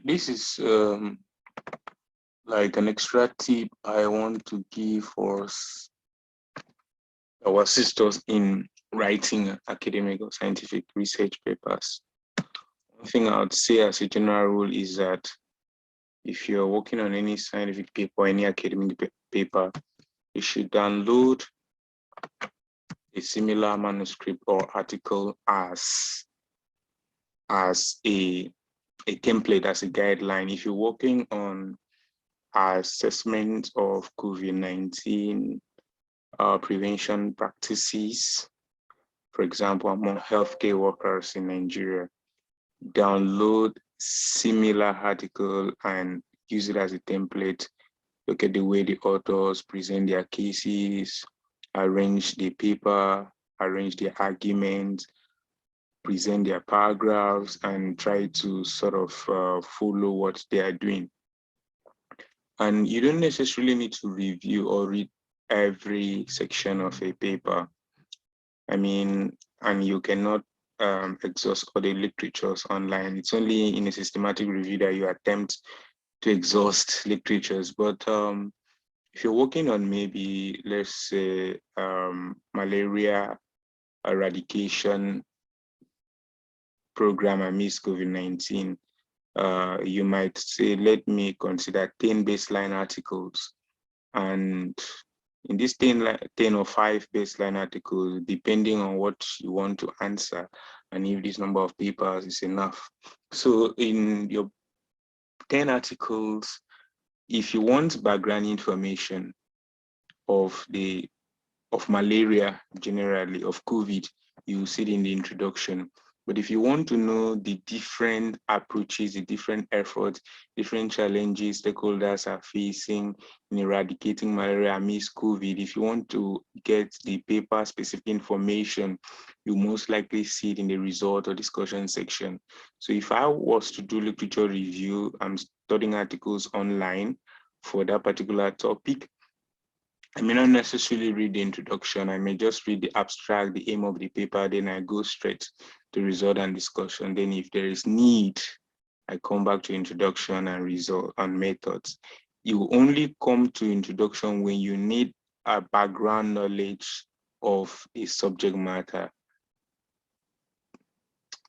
This is like an extra tip I want to give for our sisters in writing academic or scientific research papers. One thing I would say as a general rule is that if you're working on any scientific paper, any academic paper, you should download a similar manuscript or article as a template, as a guideline. If you're working on assessment of COVID-19 prevention practices, for example, among healthcare workers in Nigeria, download similar article and use it as a template. Look at the way the authors present their cases, arrange the paper, arrange their arguments, present their paragraphs, and try to sort of follow what they are doing. And you don't necessarily need to review or read every section of a paper. I mean, and you cannot exhaust all the literatures online. It's only in a systematic review that you attempt to exhaust literatures. But if you're working on maybe, let's say, malaria eradication program amidst COVID-19, you might say, let me consider 10 baseline articles. And in this 10 or 5 baseline articles, depending on what you want to answer, and if this number of papers is enough. So in your 10 articles, if you want background information of malaria generally, of COVID, you see it in the introduction. But if you want to know the different approaches, the different efforts, different challenges stakeholders are facing in eradicating malaria amidst COVID, if you want to get the paper specific information, you most likely see it in the result or discussion section. So if I was to do literature review, I'm studying articles online for that particular topic, I may not necessarily read the introduction. I may just read the abstract, the aim of the paper, then I go straight to result and discussion. Then if there is need, I come back to introduction and result and methods. You only come to introduction when you need a background knowledge of a subject matter.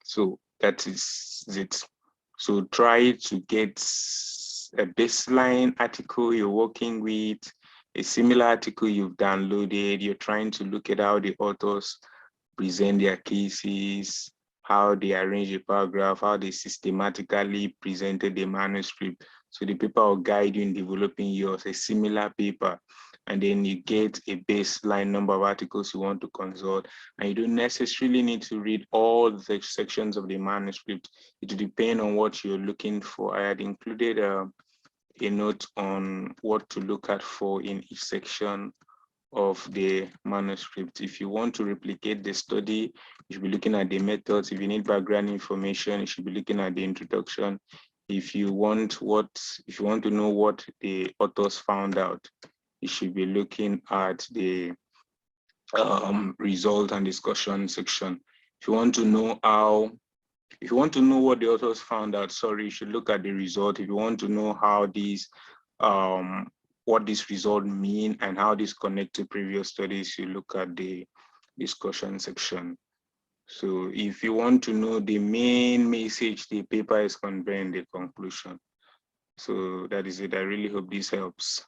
So that is it. So try to get a baseline article you're working with, a similar article you've downloaded. You're trying to look at how the authors present their cases, how they arrange a paragraph, how they systematically presented the manuscript. So the paper will guide you in developing yours, a similar paper. And then you get a baseline number of articles you want to consult. And you don't necessarily need to read all the sections of the manuscript. It will depend on what you're looking for. I had included a note on what to look at for in each section of the manuscript. If you want to replicate the study, you should be looking at the methods. If you need background information, you should be looking at the introduction. If you want to know what the authors found out, you should be looking at the result and discussion section. If you want to know what the authors found out, sorry, you should look at the result. If you want to know how these what this result mean and how this connect to previous studies, you look at the discussion section. So if you want to know the main message the paper is conveying, the conclusion. So that is it. I really hope this helps.